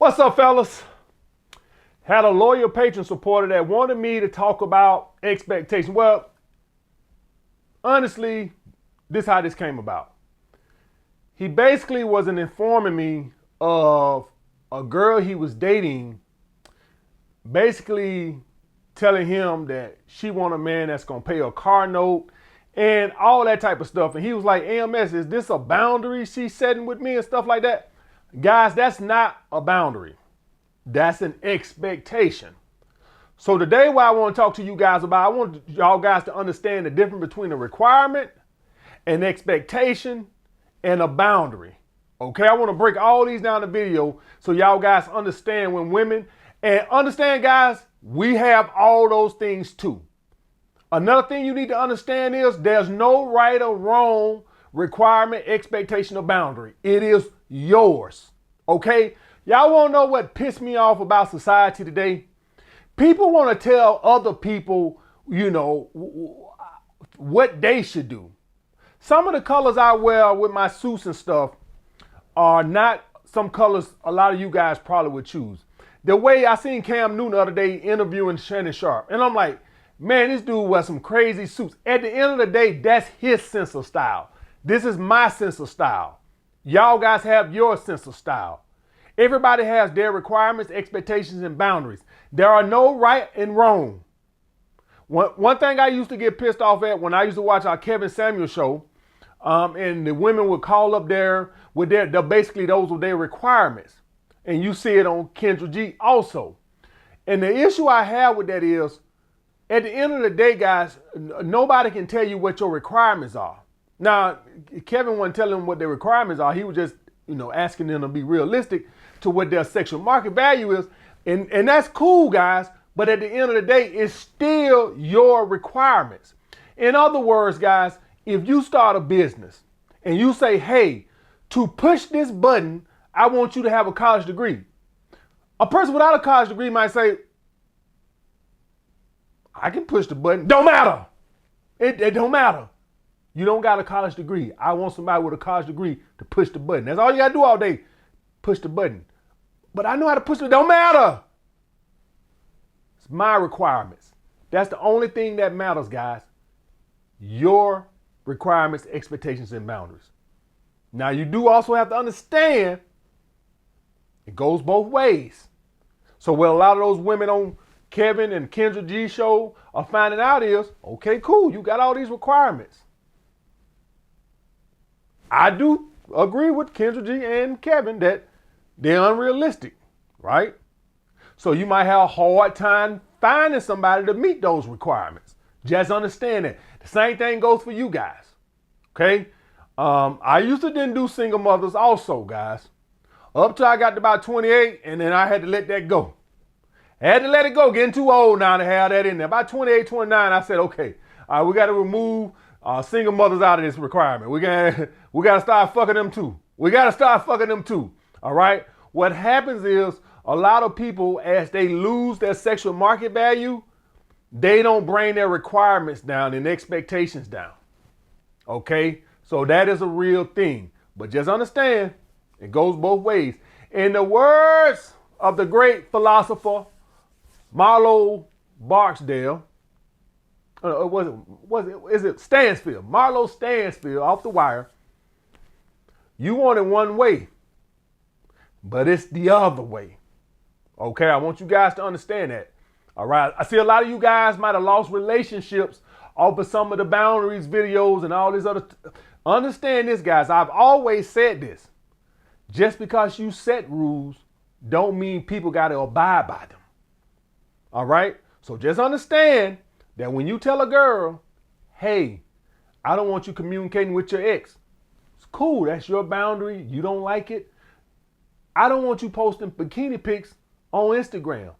What's up, fellas? Had a loyal patron supporter that wanted me to talk about expectation. Well, honestly, this is how this came about. He basically wasn't informing me of a girl he was dating, basically telling him that she want a man that's gonna pay her car note and all that type of stuff. And he was like, AMS, is this a boundary she's setting with me and stuff like that? Guys, that's not a boundary. That's an expectation. So today what I want to talk to you guys about, I want y'all guys to understand the difference between a requirement, an expectation, and a boundary. Okay, I want to break all these down in the video so y'all guys understand when women, and understand guys, we have all those things too. Another thing you need to understand is there's no right or wrong requirement, expectation, or boundary. It is yours. Okay? Y'all want to know what pissed me off about society today? People want to tell other people, what they should do. Some of the colors I wear with my suits and stuff are not some colors a lot of you guys probably would choose. The way I seen Cam Newton the other day interviewing Shannon Sharp, and I'm like, man, this dude wears some crazy suits. At the end of the day, that's his sense of style. This is my sense of style. Y'all guys have your sense of style. Everybody has their requirements, expectations, and boundaries. There are no right and wrong. One thing I used to get pissed off at when I used to watch our Kevin Samuel show, and the women would call up there with basically those were their requirements. And you see it on Kendra G also. And the issue I have with that is, at the end of the day, guys, nobody can tell you what your requirements are. Now, Kevin wasn't telling them what their requirements are. He was just, asking them to be realistic to what their sexual market value is. And that's cool, guys. But at the end of the day, it's still your requirements. In other words, guys, if you start a business and you say, hey, to push this button, I want you to have a college degree. A person without a college degree might say, I can push the button. Don't matter. It don't matter. You don't got a college degree. I want somebody with a college degree to push the button. That's all you got to do all day. Push the button. But I know how to push it. Don't matter. It's my requirements. That's the only thing that matters, guys. Your requirements, expectations, and boundaries. Now, you do also have to understand it goes both ways. So what a lot of those women on Kevin and Kendra G show are finding out is, okay, cool, you got all these requirements. I do agree with Kendra G and Kevin that they're unrealistic, right? So you might have a hard time finding somebody to meet those requirements. Just understand that. The same thing goes for you guys, okay? I used to then do single mothers also, guys. Up till I got to about 28, and then I had to let that go. I had to let it go, getting too old now to have that in there. About 28, 29, I said, okay, all right, we got to remove single mothers out of this requirement. We got to start fucking them too. We got to start fucking them too, all right? What happens is a lot of people, as they lose their sexual market value, they don't bring their requirements down and expectations down, okay? So that is a real thing. But just understand, it goes both ways. In the words of the great philosopher, Marlo Barksdale, is it Stansfield? Marlo Stansfield off The Wire. You want it one way, but it's the other way. Okay, I want you guys to understand that. All right, I see a lot of you guys might have lost relationships off of some of the boundaries videos and all these other. Understand this, guys. I've always said this. Just because you set rules don't mean people got to abide by them. All right, so just understand that when you tell a girl, hey, I don't want you communicating with your ex. It's cool. That's your boundary. You don't like it. I don't want you posting bikini pics on Instagram.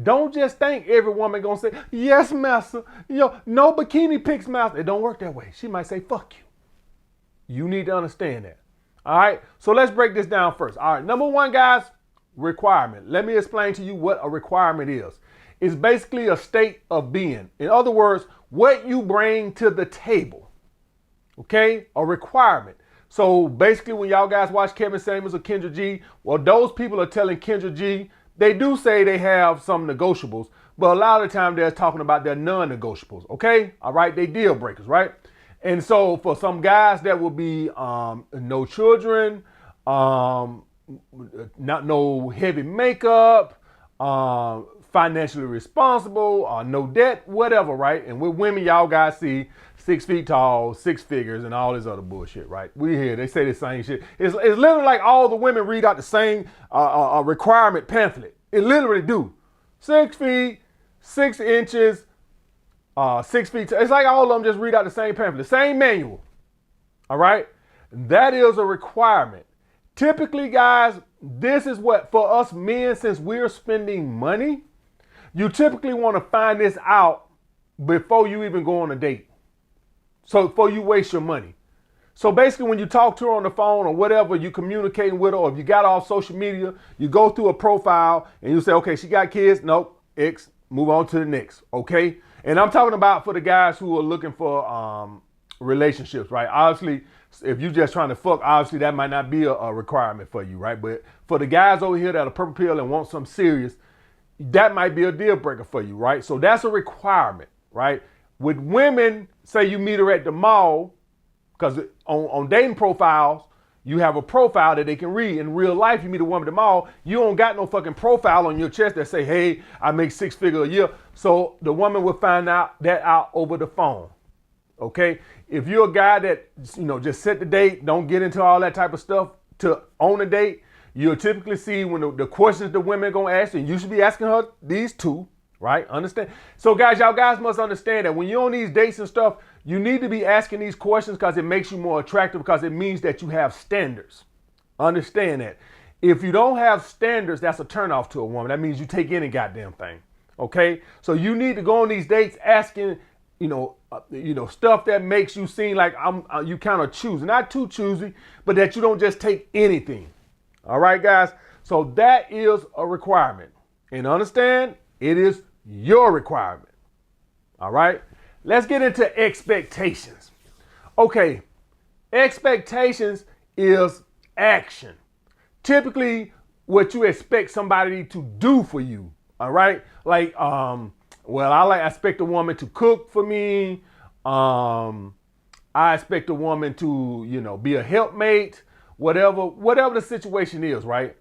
Don't just think every woman gonna say, yes, master. No bikini pics, master. It don't work that way. She might say, fuck you. You need to understand that. All right, so let's break this down first. All right, number one, guys, requirement. Let me explain to you what a requirement is. It's basically a state of being. In other words, what you bring to the table. Okay? A requirement. So basically, when y'all guys watch Kevin Samuels or Kendra G, well, those people are telling Kendra G, they do say they have some negotiables, but a lot of the time they're talking about their non-negotiables, okay? All right, they deal breakers, right? And so for some guys, that will be no children, not no heavy makeup, financially responsible, no debt, whatever, right? And with women, y'all guys see 6 feet tall, 6 figures, and all this other bullshit, right? We hear they say the same shit. It's literally like all the women read out the same requirement pamphlet. It literally do. 6 feet, 6 inches, 6 feet. It's like all of them just read out the same pamphlet, the same manual. All right? That is a requirement. Typically, guys, this is what, for us men, since we're spending money, you typically want to find this out before you even go on a date. So before you waste your money. So basically, when you talk to her on the phone or whatever, you communicating with her, or if you got off social media, you go through a profile and you say, okay, she got kids. Nope. X. Move on to the next. Okay. And I'm talking about for the guys who are looking for relationships, right? Obviously, if you're just trying to fuck, obviously that might not be a requirement for you, right? But for the guys over here that are purple pill and want something serious, that might be a deal breaker for you, right? So that's a requirement, right? With women, say you meet her at the mall, because on dating profiles, you have a profile that they can read. In real life, you meet a woman at the mall, you don't got no fucking profile on your chest that say, hey, I make 6 figures a year. So the woman will find that out over the phone. Okay? If you're a guy that, just set the date, don't get into all that type of stuff to own a date, you'll typically see when the questions the women are going to ask, and you should be asking her these two, right? Understand? So guys, y'all guys must understand that when you're on these dates and stuff, you need to be asking these questions because it makes you more attractive, because it means that you have standards. Understand that. If you don't have standards, that's a turnoff to a woman. That means you take any goddamn thing. Okay? So you need to go on these dates asking, stuff that makes you seem like you kind of choosy. Not too choosy, but that you don't just take anything. All right, guys? So that is a requirement. And understand, it is your requirement. All right? Let's get into expectations. Okay, expectations is action. Typically, what you expect somebody to do for you. All right, like I expect a woman to cook for me. I expect a woman to be a helpmate. Whatever the situation is, right?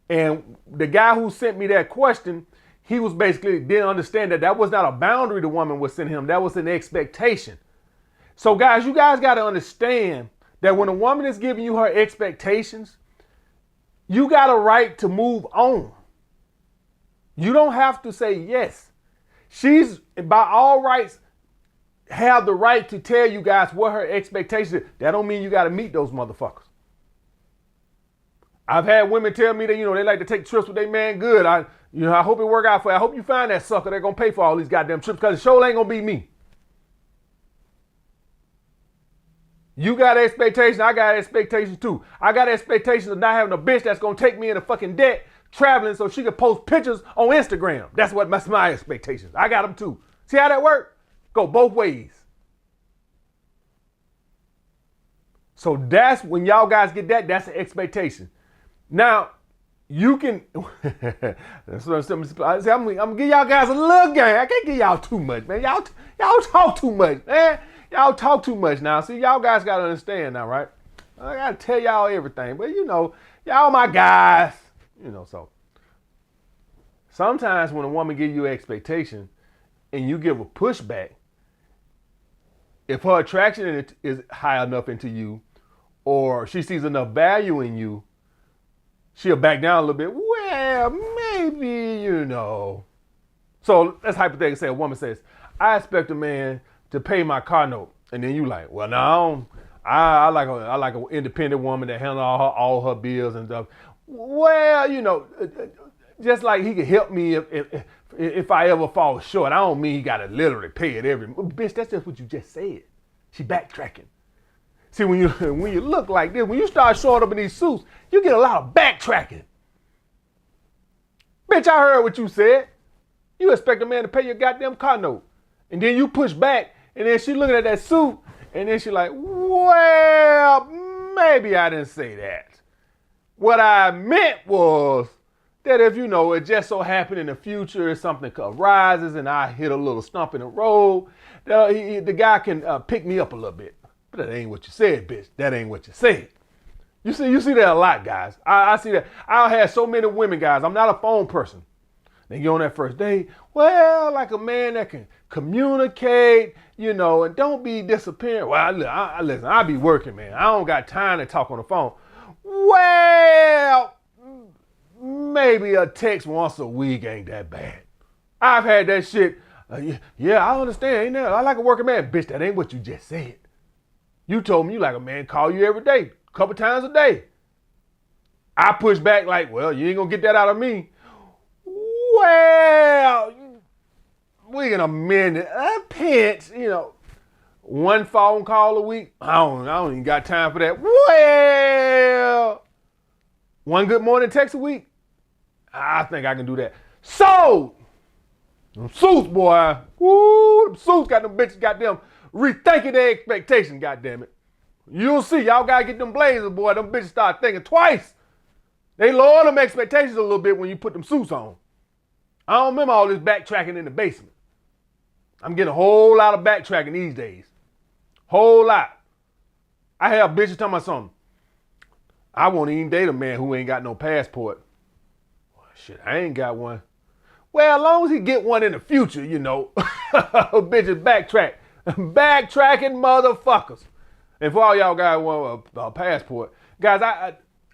And the guy who sent me that question, he was basically didn't understand that was not a boundary the woman was sending him. That was an expectation. So guys, you guys got to understand that when a woman is giving you her expectations, you got a right to move on. You don't have to say yes. She's, by all rights, have the right to tell you guys what her expectations is. That don't mean you got to meet those motherfuckers. I've had women tell me that, they like to take trips with their man good. I hope it work out for you. I hope you find that sucker that's going to pay for all these goddamn trips, because the show ain't going to be me. You got expectations. I got expectations too. I got expectations of not having a bitch that's going to take me in a fucking debt traveling so she can post pictures on Instagram. That's my expectations. I got them too. See how that work? Go both ways. So that's when y'all guys get that. That's an expectation. Now, you can, I'm gonna give y'all guys a little game. I can't give y'all too much, man. Y'all talk too much, man. Y'all talk too much now. See, y'all guys gotta understand now, right? I gotta tell y'all everything, but y'all my guys. So sometimes when a woman gives you an expectation and you give a pushback, if her attraction is high enough into you, or she sees enough value in you, she'll back down a little bit. Well, maybe, So let's hypothetically say a woman says, I expect a man to pay my car note. And then you like, well, no, I like an independent woman that handles all her bills and stuff. Well, just like he can help me if I ever fall short. I don't mean he got to literally pay it every month. Bitch, that's just what you just said. She backtracking. See, when you look like this, when you start showing up in these suits, you get a lot of backtracking. Bitch, I heard what you said. You expect a man to pay your goddamn car note. And then you push back, and then she looking at that suit, and then she like, well, maybe I didn't say that. What I meant was that if, it just so happened in the future, something arises and I hit a little stump in the road, the guy can pick me up a little bit. But that ain't what you said, bitch. That ain't what you said. You see that a lot, guys. I see that. I had so many women, guys. I'm not a phone person. They get on that first date. Well, like a man that can communicate, and don't be disappearing. Well, listen, I be working, man. I don't got time to talk on the phone. Well, maybe a text once a week ain't that bad. I've had that shit. Yeah, I understand. Ain't that? I like a working man. Bitch, that ain't what you just said. You told me you like a man call you every day, a couple times a day. I push back like, well, you ain't gonna get that out of me. Well, we can amend it a pinch, one phone call a week. I don't even got time for that. Well, one good morning text a week. I think I can do that. So, them suits, boy. Woo, them suits got them bitches goddamn rethinking their expectations, goddamn it. You'll see, y'all gotta get them blazers, boy. Them bitches start thinking twice. They lower them expectations a little bit when you put them suits on. I don't remember all this backtracking in the basement. I'm getting a whole lot of backtracking these days. Whole lot. I have bitches telling me something. I won't even date a man who ain't got no passport. Well, shit, I ain't got one. Well, as long as he get one in the future, bitches backtrack. Backtracking motherfuckers. And for all y'all guys want a passport, guys,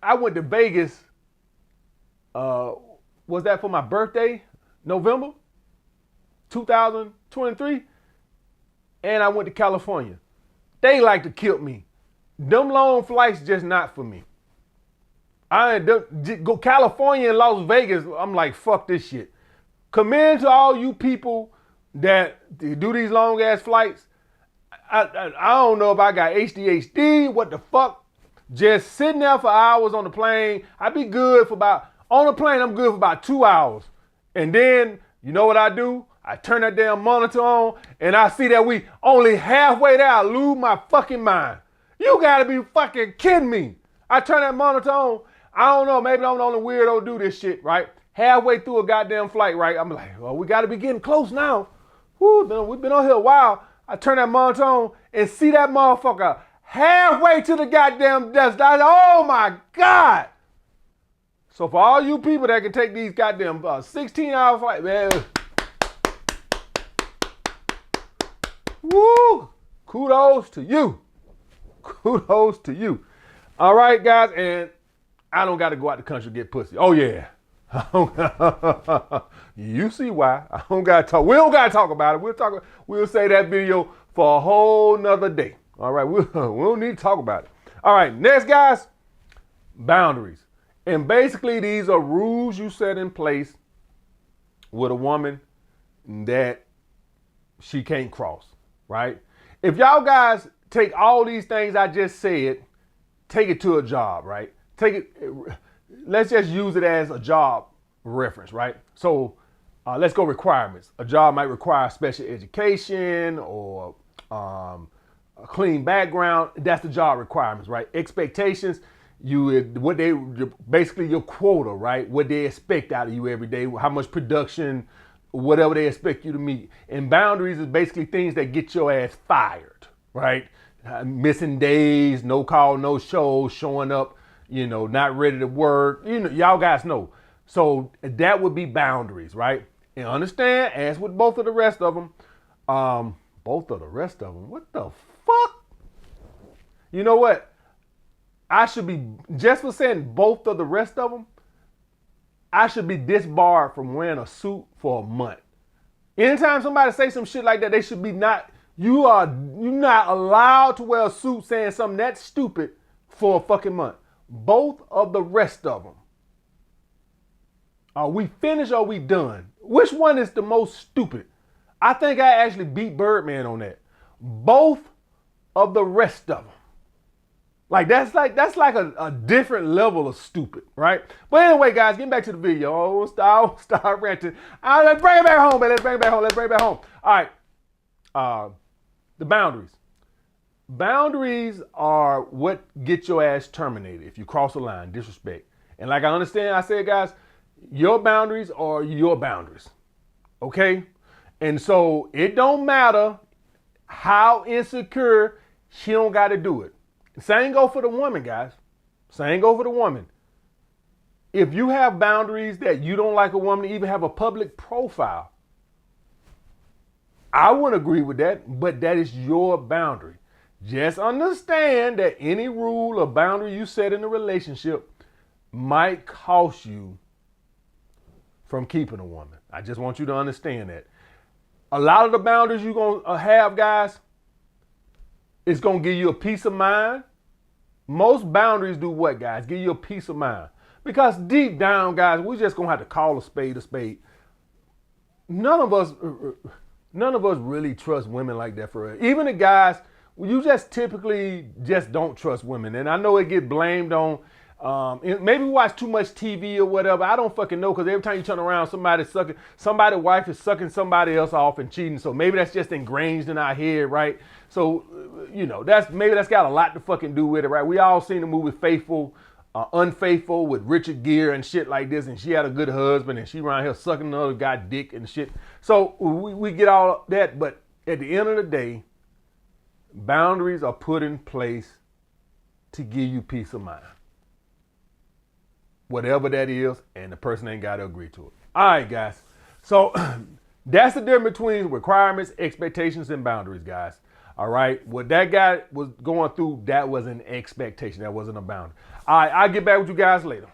I went to Vegas. Was that for my birthday, November 2023? And I went to California. They like to kill me. Them long flights just not for me. Go California and Las Vegas. I'm like, fuck this shit. Commend to all you people that do these long ass flights. I don't know if I got HDHD. What the fuck? Just sitting there for hours on the plane. On the plane, I'm good for about 2 hours. And then, you know what I do? I turn that damn monitor on and I see that we only halfway there. I lose my fucking mind. You gotta be fucking kidding me. I turn that monitor on. I don't know, maybe I'm the only weirdo do this shit, right? Halfway through a goddamn flight, right? I'm like, well, we gotta be getting close now. Woo, we've been on here a while. I turn that monitor on and see that motherfucker halfway to the goddamn destination. Oh my God. So for all you people that can take these goddamn 16-hour flights, man, woo, kudos to you. Kudos to you. All right, guys, and I don't got to go out the country to get pussy. Oh, yeah. You see why. I don't got to talk. We don't got to talk about it. We'll say that video for a whole nother day. All right, we don't need to talk about it. All right, next, guys, boundaries. And basically, these are rules you set in place with a woman that she can't cross, right? If y'all guys take all these things I just said, take it to a job, right? Let's just use it as a job reference, right? So let's go requirements. A job might require special education or a clean background. That's the job requirements, right? Expectations, basically your quota, right? What they expect out of you every day, how much production, whatever they expect you to meet. And boundaries is basically things that get your ass fired, right? Missing days, no call, no show, showing up, not ready to work. Y'all guys know. So that would be boundaries, right? And understand, as with both of the rest of them, what the fuck? You know what? I should be, just for saying both of the rest of them, I should be disbarred from wearing a suit for a month. Anytime somebody say some shit like that, they should be you're not allowed to wear a suit saying something that stupid for a fucking month. Both of the rest of them. Are we finished or are we done? Which one is the most stupid? I think I actually beat Birdman on that. Both of the rest of them. That's like a different level of stupid, right? But anyway, guys, getting back to the video. Oh, start ranting. Let's bring it back home, man. Let's bring it back home. All right. The boundaries. Boundaries are what get your ass terminated if you cross a line, disrespect. And like I understand, I said, guys, your boundaries are your boundaries. Okay? And so it don't matter how insecure, she don't got to do it. Same go for the woman, guys. Same go for the woman. If you have boundaries that you don't like a woman to even have a public profile, I wouldn't agree with that, but that is your boundary. Just understand that any rule or boundary you set in a relationship might cost you from keeping a woman. I just want you to understand that. A lot of the boundaries you're going to have, guys, it's going to give you a peace of mind. Most boundaries do what, guys? Give you a peace of mind. Because deep down, guys, we're just going to have to call a spade a spade. None of us really trust women like that for real. Even the guys, you just typically just don't trust women. And I know it get blamed on, maybe we watch too much TV or whatever. I don't fucking know, because every time you turn around, somebody's wife is sucking somebody else off and cheating. So maybe that's just ingrained in our head, right? So, maybe that's got a lot to fucking do with it, right? We all seen the movie Faithful, Unfaithful with Richard Gere and shit like this, and she had a good husband and she around here sucking another guy dick and shit. So we get all that, but at the end of the day, boundaries are put in place to give you peace of mind. Whatever that is, and the person ain't got to agree to it. All right, guys. So that's the difference between requirements, expectations, and boundaries, guys. All right. What that guy was going through, that was an expectation. That wasn't a boundary. All right. I'll get back with you guys later.